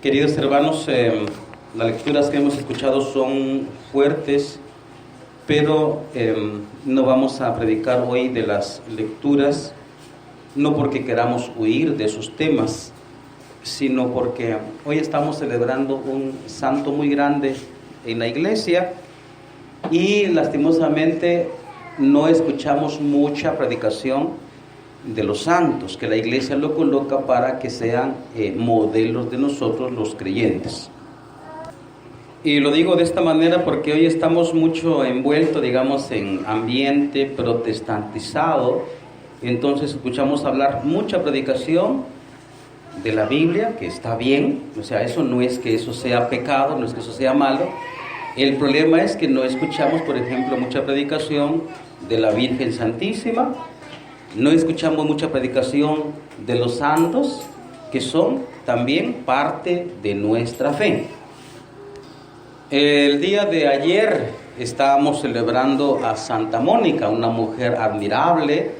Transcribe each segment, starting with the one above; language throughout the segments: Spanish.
Queridos hermanos, las lecturas que hemos escuchado son fuertes, pero no vamos a predicar hoy de las lecturas, no porque queramos huir de esos temas, sino porque hoy estamos celebrando un santo muy grande en la iglesia y lastimosamente no escuchamos mucha predicación de los santos, que la iglesia lo coloca para que sean modelos de nosotros los creyentes. Y lo digo de esta manera porque hoy estamos mucho envueltos, digamos, en ambiente protestantizado. Entonces escuchamos hablar mucha predicación de la Biblia, que está bien, o sea, eso no es que eso sea pecado, no es que eso sea malo. El problema es que no escuchamos, por ejemplo, mucha predicación de la Virgen Santísima. No escuchamos mucha predicación de los santos, que son también parte de nuestra fe. El día de ayer estábamos celebrando a Santa Mónica, una mujer admirable,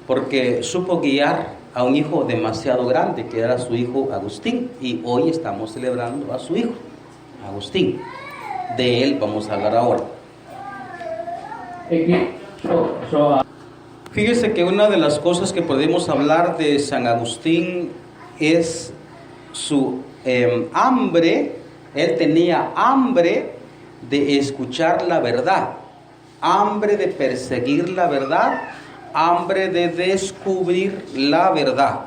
porque supo guiar a un hijo demasiado grande, que era su hijo Agustín, y hoy estamos celebrando a su hijo, Agustín. De él vamos a hablar ahora. Fíjese que una de las cosas que podemos hablar de San Agustín es su hambre. Él tenía hambre de escuchar la verdad, hambre de perseguir la verdad, hambre de descubrir la verdad.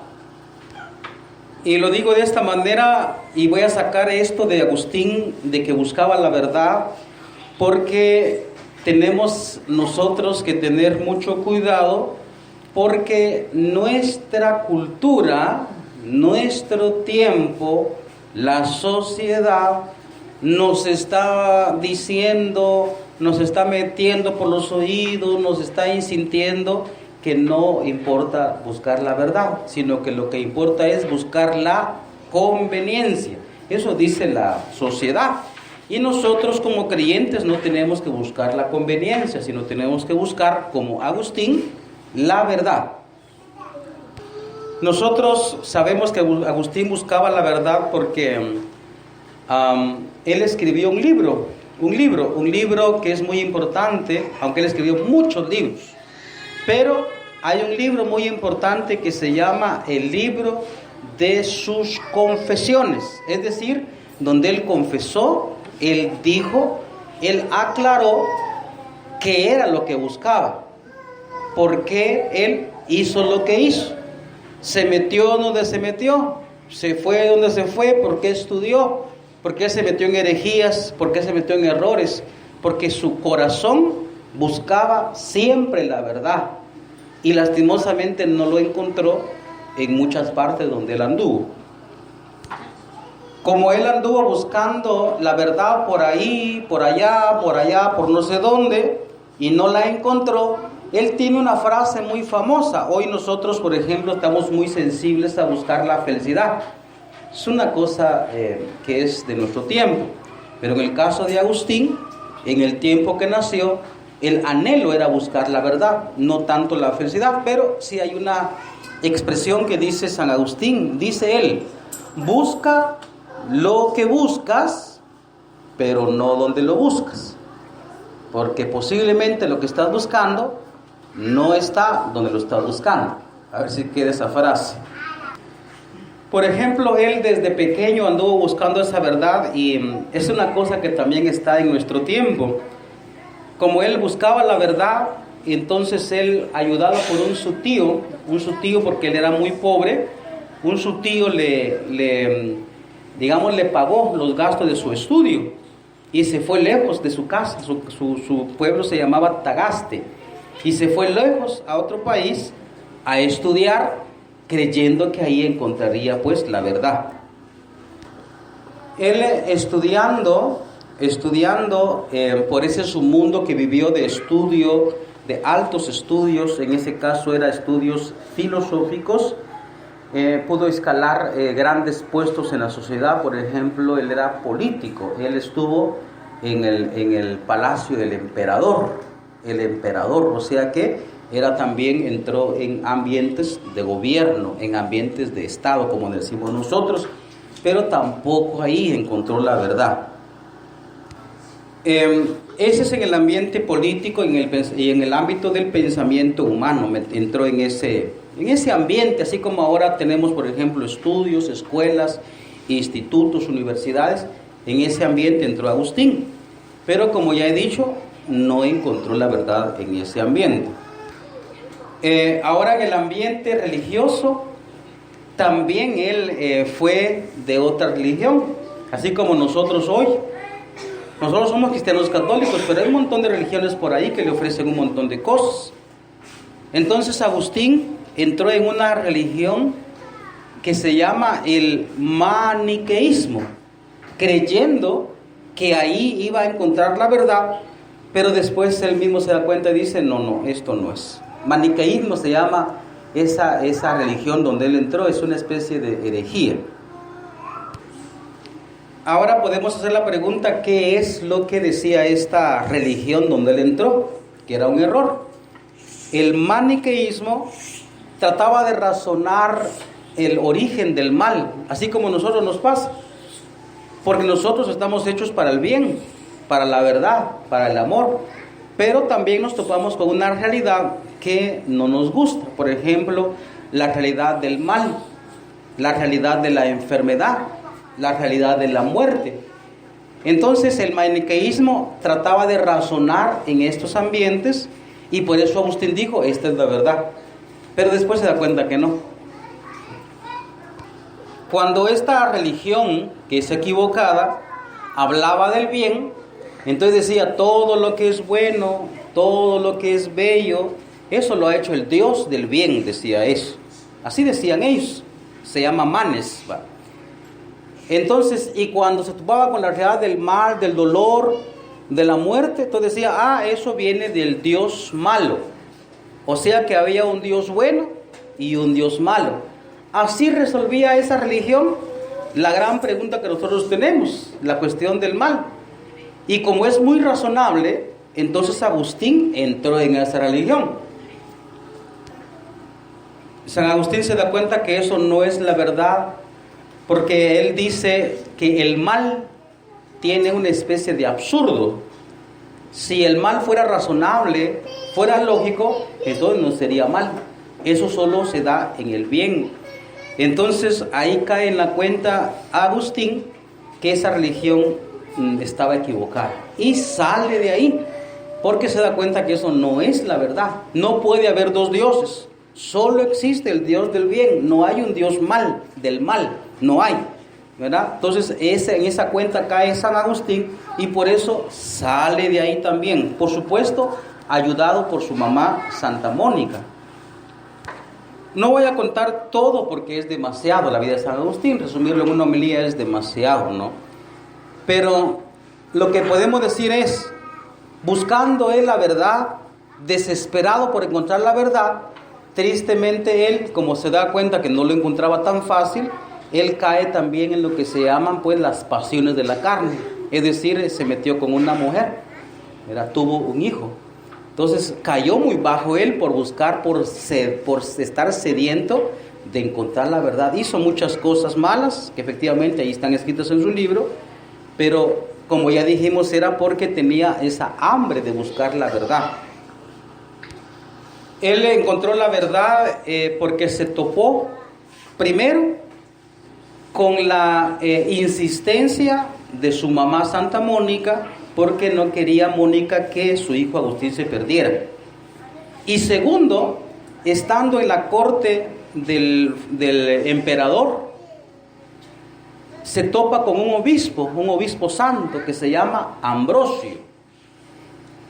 Y lo digo de esta manera, y voy a sacar esto de Agustín, de que buscaba la verdad, porque tenemos nosotros que tener mucho cuidado, porque nuestra cultura, nuestro tiempo, la sociedad nos está diciendo, nos está metiendo por los oídos, nos está insintiendo que no importa buscar la verdad, sino que lo que importa es buscar la conveniencia. Eso dice la sociedad. Y nosotros como creyentes no tenemos que buscar la conveniencia, sino tenemos que buscar, como Agustín, la verdad. Nosotros sabemos que Agustín buscaba la verdad porque él escribió un libro que es muy importante, aunque él escribió muchos libros. Pero hay un libro muy importante que se llama el libro de sus confesiones, es decir, donde él confesó, él dijo, él aclaró qué era lo que buscaba, por qué él hizo lo que hizo, se metió donde se metió, se fue donde se fue, por qué estudió, por qué se metió en herejías, por qué se metió en errores, porque su corazón buscaba siempre la verdad y lastimosamente no lo encontró en muchas partes donde él anduvo. Como él anduvo buscando la verdad por ahí, por allá, por no sé dónde, y no la encontró, él tiene una frase muy famosa. Hoy nosotros, por ejemplo, estamos muy sensibles a buscar la felicidad. Es una cosa que es de nuestro tiempo. Pero en el caso de Agustín, en el tiempo que nació, el anhelo era buscar la verdad, no tanto la felicidad. Pero sí hay una expresión que dice San Agustín, dice él: busca lo que buscas, pero no donde lo buscas, porque posiblemente lo que estás buscando no está donde lo estás buscando. A ver si queda esa frase. Por ejemplo, él desde pequeño anduvo buscando esa verdad, y es una cosa que también está en nuestro tiempo. Como él buscaba la verdad, entonces él, ayudado por un su tío porque él era muy pobre, su tío le pagó los gastos de su estudio y se fue lejos de su casa. Su pueblo se llamaba Tagaste, y se fue lejos a otro país a estudiar, creyendo que ahí encontraría pues la verdad. Él estudiando por ese su mundo que vivió de estudio, de altos estudios, en ese caso era estudios filosóficos, pudo escalar grandes puestos en la sociedad. Por ejemplo, él era político, él estuvo en el palacio del emperador, o sea que entró en ambientes de gobierno, en ambientes de estado, como decimos nosotros. pero tampoco ahí encontró la verdad. Ese es en el ambiente político y en el ámbito del pensamiento humano. Entró en ese ambiente, así como ahora tenemos, por ejemplo, estudios, escuelas, institutos, universidades. En ese ambiente entró Agustín, pero como ya he dicho, no encontró la verdad en ese ambiente. Ahora en el ambiente religioso, también él fue de otra religión, así como nosotros hoy. Nosotros somos cristianos católicos, pero hay un montón de religiones por ahí que le ofrecen un montón de cosas. Entonces Agustín entró en una religión que se llama el maniqueísmo, creyendo que ahí iba a encontrar la verdad, pero después él mismo se da cuenta y dice, no, esto no es. Maniqueísmo se llama esa religión donde él entró, es una especie de herejía. Ahora podemos hacer la pregunta, ¿qué es lo que decía esta religión donde él entró? Que era un error. El maniqueísmo trataba de razonar el origen del mal, así como a nosotros nos pasa. Porque nosotros estamos hechos para el bien, para la verdad, para el amor. Pero también nos topamos con una realidad que no nos gusta. Por ejemplo, la realidad del mal, la realidad de la enfermedad, la realidad de la muerte. Entonces el maniqueísmo trataba de razonar en estos ambientes y por eso Agustín dijo, esta es la verdad. Pero después se da cuenta que no. Cuando esta religión, que es equivocada, hablaba del bien, entonces decía, todo lo que es bueno, todo lo que es bello, eso lo ha hecho el Dios del bien, decía eso. Así decían ellos, se llama manes, ¿va? Entonces, y cuando se topaba con la realidad del mal, del dolor, de la muerte, entonces decía, eso viene del Dios malo. O sea que había un Dios bueno y un Dios malo. Así resolvía esa religión la gran pregunta que nosotros tenemos, la cuestión del mal. Y como es muy razonable, entonces Agustín entró en esa religión. San Agustín se da cuenta que eso no es la verdad, porque él dice que el mal tiene una especie de absurdo. Si el mal fuera razonable, fuera lógico, entonces no sería mal. Eso solo se da en el bien. Entonces ahí cae en la cuenta Agustín que esa religión estaba equivocada. Y sale de ahí, porque se da cuenta que eso no es la verdad. No puede haber dos dioses. Solo existe el Dios del bien. No hay un Dios del mal. No hay, ¿verdad? Entonces en esa cuenta cae San Agustín y por eso sale de ahí también. Por supuesto, ayudado por su mamá Santa Mónica. No voy a contar todo porque es demasiado la vida de San Agustín. Resumirlo en una homilía es demasiado, ¿no? Pero lo que podemos decir es, buscando él la verdad, desesperado por encontrar la verdad, tristemente él, como se da cuenta que no lo encontraba tan fácil, él cae también en lo que se llaman pues las pasiones de la carne. Es decir, se metió con una mujer, tuvo un hijo. Entonces cayó muy bajo él por buscar, por estar sediento de encontrar la verdad. Hizo muchas cosas malas, que efectivamente ahí están escritas en su libro, pero como ya dijimos, era porque tenía esa hambre de buscar la verdad. Él encontró la verdad porque se topó primero con la insistencia de su mamá Santa Mónica, porque no quería Mónica que su hijo Agustín se perdiera. Y segundo, estando en la corte del emperador, se topa con un obispo santo que se llama Ambrosio.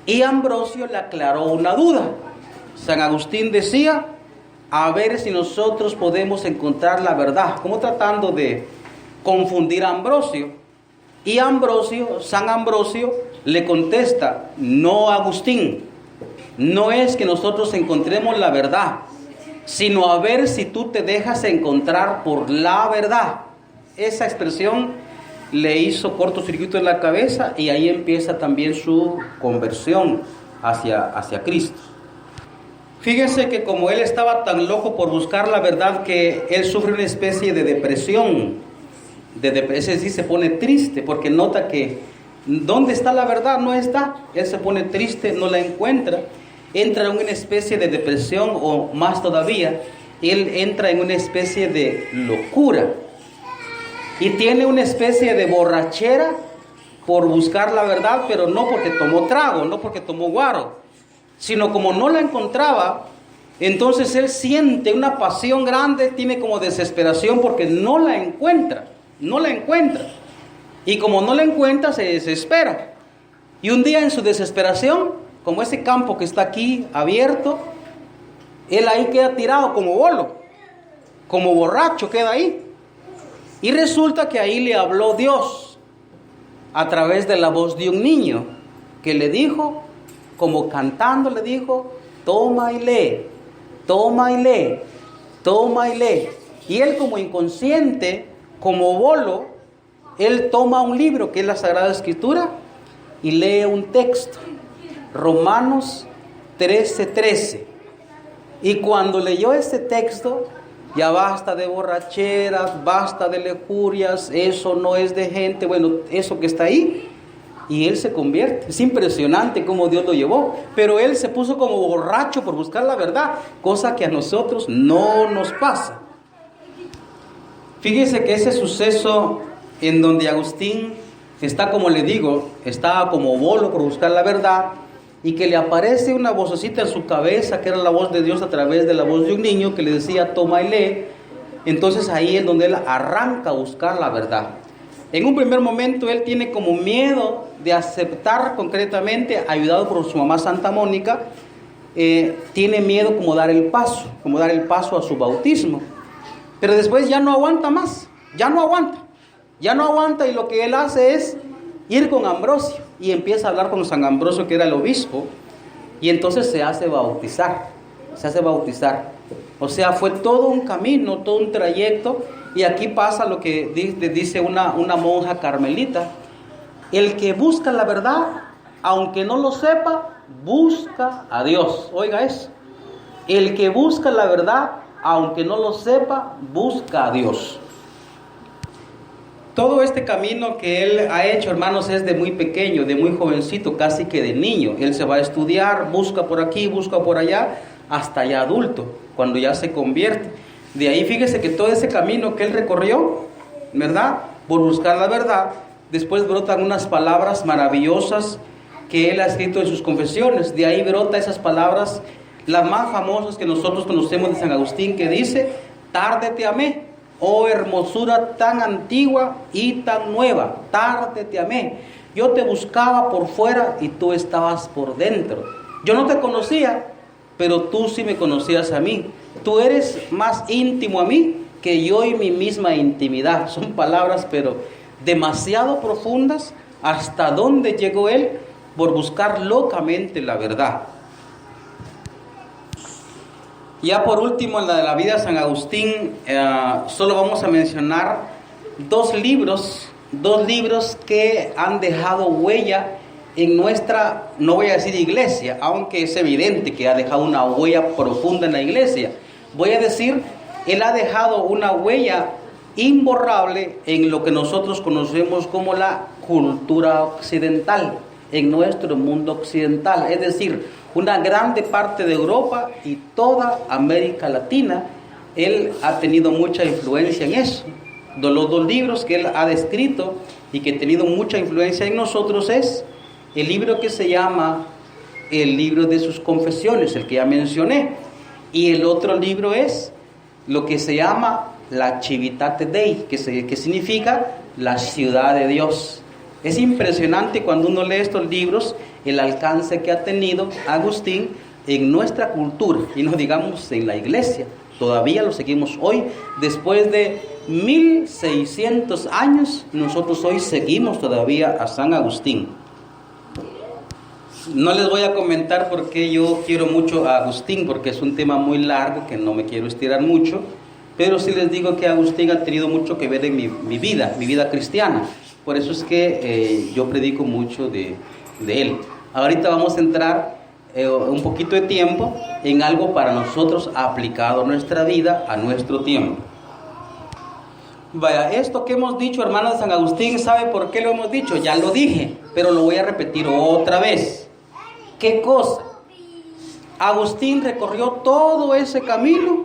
Y Ambrosio le aclaró una duda. San Agustín decía, a ver si nosotros podemos encontrar la verdad, como tratando de confundir a Ambrosio. Y San Ambrosio le contesta, no, Agustín, no es que nosotros encontremos la verdad, sino a ver si tú te dejas encontrar por la verdad. Esa expresión le hizo cortocircuito en la cabeza y ahí empieza también su conversión hacia Cristo. Fíjense que como él estaba tan loco por buscar la verdad que él sufre una especie de depresión. ese sí se pone triste porque nota que ¿dónde está la verdad? No está. Él se pone triste, no la encuentra. Entra en una especie de depresión o más todavía, él entra en una especie de locura. Y tiene una especie de borrachera por buscar la verdad, pero no porque tomó trago, no porque tomó guaro, sino como no la encontraba, entonces él siente una pasión grande, tiene como desesperación porque no la encuentra. Y como no la encuentra, se desespera. Y un día en su desesperación, como ese campo que está aquí abierto, él ahí queda tirado como bolo, como borracho queda ahí. Y resulta que ahí le habló Dios a través de la voz de un niño que le dijo, como cantando le dijo, toma y lee, toma y lee, toma y lee. Y él como inconsciente, como bolo, él toma un libro que es la Sagrada Escritura y lee un texto, Romanos 13:13. Y cuando leyó ese texto, ya basta de borracheras, basta de lujurias, eso no es de gente, bueno, eso que está ahí. Y él se convierte. Es impresionante cómo Dios lo llevó. Pero él se puso como borracho por buscar la verdad, cosa que a nosotros no nos pasa. Fíjese que ese suceso en donde Agustín está, como le digo, estaba como bolo por buscar la verdad, y que le aparece una vocecita en su cabeza, que era la voz de Dios a través de la voz de un niño que le decía, toma y lee. Entonces ahí es donde él arranca a buscar la verdad. En un primer momento él tiene como miedo de aceptar concretamente, ayudado por su mamá Santa Mónica, tiene miedo como dar el paso a su bautismo. Pero después ya no aguanta más, ya no aguanta, y lo que él hace es ir con Ambrosio y empieza a hablar con San Ambrosio, que era el obispo, y entonces se hace bautizar. O sea, fue todo un camino, todo un trayecto. Y aquí pasa lo que dice una monja carmelita: el que busca la verdad, aunque no lo sepa, busca a Dios. Oiga eso. El que busca la verdad, aunque no lo sepa, busca a Dios. Todo este camino que él ha hecho, hermanos, es de muy pequeño, de muy jovencito, casi que de niño. Él se va a estudiar, busca por aquí, busca por allá, hasta ya adulto, cuando ya se convierte. De ahí fíjese que todo ese camino que él recorrió, ¿verdad?, por buscar la verdad, después brotan unas palabras maravillosas que él ha escrito en sus confesiones. De ahí brota esas palabras, las más famosas que nosotros conocemos de San Agustín, que dice, tarde te amé, oh hermosura tan antigua y tan nueva, tarde te amé. Yo te buscaba por fuera y tú estabas por dentro. Yo no te conocía, pero tú sí me conocías a mí. Tú eres más íntimo a mí que yo y mi misma intimidad. Son palabras, pero demasiado profundas. Hasta dónde llegó él por buscar locamente la verdad. Ya por último, en la de la vida de San Agustín, solo vamos a mencionar dos libros que han dejado huella en nuestra, no voy a decir iglesia, aunque es evidente que ha dejado una huella profunda en la iglesia. Voy a decir, él ha dejado una huella imborrable en lo que nosotros conocemos como la cultura occidental, en nuestro mundo occidental, es decir, una grande parte de Europa y toda América Latina. Él ha tenido mucha influencia en eso. De los dos libros que él ha descrito y que ha tenido mucha influencia en nosotros es el libro que se llama el libro de sus confesiones, el que ya mencioné, y el otro libro es lo que se llama la Civitate Dei, que significa la ciudad de Dios. Es impresionante cuando uno lee estos libros el alcance que ha tenido Agustín en nuestra cultura, y no digamos en la iglesia. Todavía lo seguimos hoy, después de 1600 años, nosotros hoy seguimos todavía a San Agustín. No les voy a comentar por qué yo quiero mucho a Agustín, porque es un tema muy largo que no me quiero estirar mucho, pero sí les digo que Agustín ha tenido mucho que ver en mi vida cristiana. Por eso es que yo predico mucho de él. Ahorita vamos a entrar un poquito de tiempo en algo para nosotros aplicado a nuestra vida, a nuestro tiempo. Vaya, esto que hemos dicho, hermanos de San Agustín, ¿sabe por qué lo hemos dicho? Ya lo dije, pero lo voy a repetir otra vez. ¿Qué cosa? Agustín recorrió todo ese camino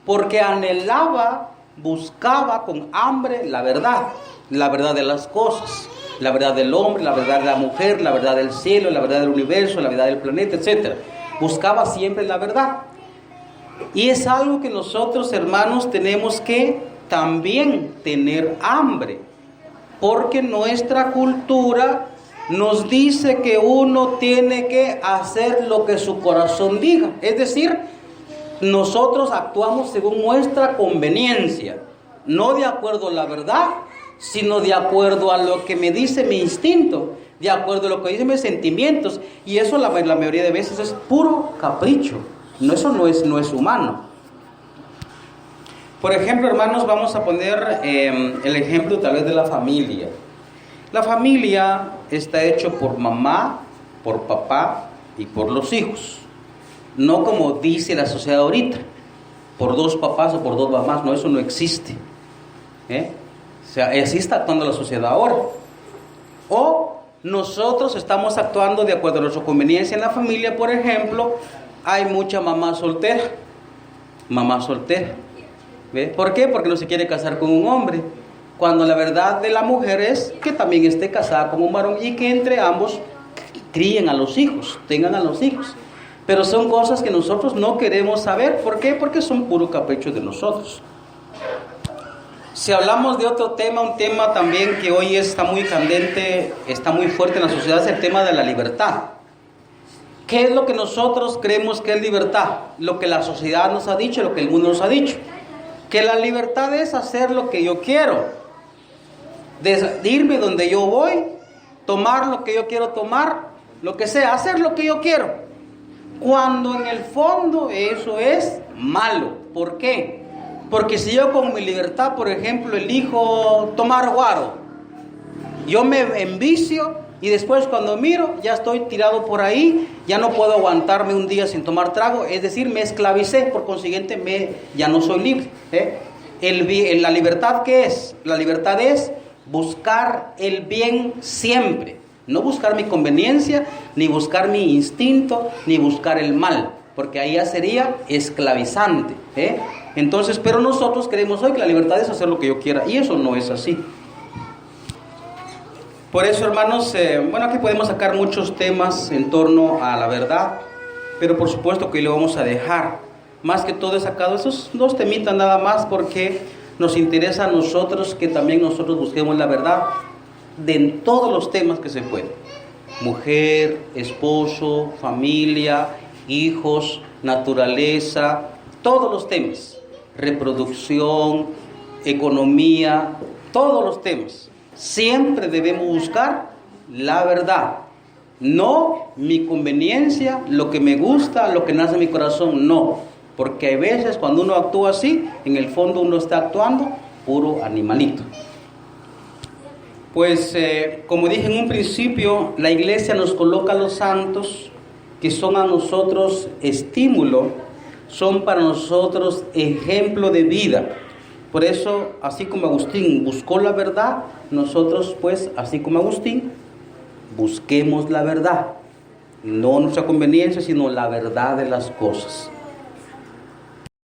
porque anhelaba, buscaba con hambre la verdad de las cosas, la verdad del hombre, la verdad de la mujer, la verdad del cielo, la verdad del universo, la verdad del planeta, etc. Buscaba siempre la verdad. Y es algo que nosotros, hermanos, tenemos que también tener hambre, porque nuestra cultura nos dice que uno tiene que hacer lo que su corazón diga. Es decir, nosotros actuamos según nuestra conveniencia, no de acuerdo a la verdad, sino de acuerdo a lo que me dice mi instinto, de acuerdo a lo que dicen mis sentimientos. Y eso la mayoría de veces es puro capricho. Eso no es humano. Por ejemplo, hermanos, vamos a poner el ejemplo tal vez de la familia. La familia está hecho por mamá, por papá y por los hijos. No como dice la sociedad ahorita, por dos papás o por dos mamás. No, eso no existe. O sea, así está actuando la sociedad ahora. O nosotros estamos actuando de acuerdo a nuestra conveniencia en la familia. Por ejemplo, hay mucha mamá soltera. ¿Ve? ¿Por qué? Porque no se quiere casar con un hombre, cuando la verdad de la mujer es que también esté casada con un varón y que entre ambos críen a los hijos, tengan a los hijos. Pero son cosas que nosotros no queremos saber. ¿Por qué? Porque son puro capricho de nosotros. Si hablamos de otro tema, un tema también que hoy está muy candente, está muy fuerte en la sociedad, es el tema de la libertad. ¿Qué es lo que nosotros creemos que es libertad? Lo que la sociedad nos ha dicho, lo que el mundo nos ha dicho. Que la libertad es hacer lo que yo quiero, de irme donde yo voy, tomar lo que yo quiero tomar, lo que sea, hacer lo que yo quiero. Cuando en el fondo eso es malo. ¿Por qué? Porque si yo con mi libertad, por ejemplo, elijo tomar guaro, yo me envicio y después cuando miro ya estoy tirado por ahí, ya no puedo aguantarme un día sin tomar trago, es decir, me esclavicé, por consiguiente ya no soy libre. La libertad, ¿qué es? La libertad es buscar el bien siempre, no buscar mi conveniencia, ni buscar mi instinto, ni buscar el mal, porque ahí ya sería esclavizante. Entonces, pero nosotros creemos hoy que la libertad es hacer lo que yo quiera, y eso no es así. Por eso, hermanos, aquí podemos sacar muchos temas en torno a la verdad, pero por supuesto que lo vamos a dejar. Más que todo he sacado esos dos temitas nada más, porque nos interesa a nosotros que también nosotros busquemos la verdad en todos los temas que se pueden. Mujer, esposo, familia, hijos, naturaleza, todos los temas. Reproducción, economía, todos los temas. Siempre debemos buscar la verdad, no mi conveniencia, lo que me gusta, lo que nace en mi corazón, no, porque hay veces cuando uno actúa así, en el fondo uno está actuando puro animalito. Pues como dije en un principio, la iglesia nos coloca a los santos, que son a nosotros estímulo, son para nosotros ejemplo de vida. Por eso, así como Agustín buscó la verdad, nosotros pues, así como Agustín, busquemos la verdad. No nuestra conveniencia, sino la verdad de las cosas.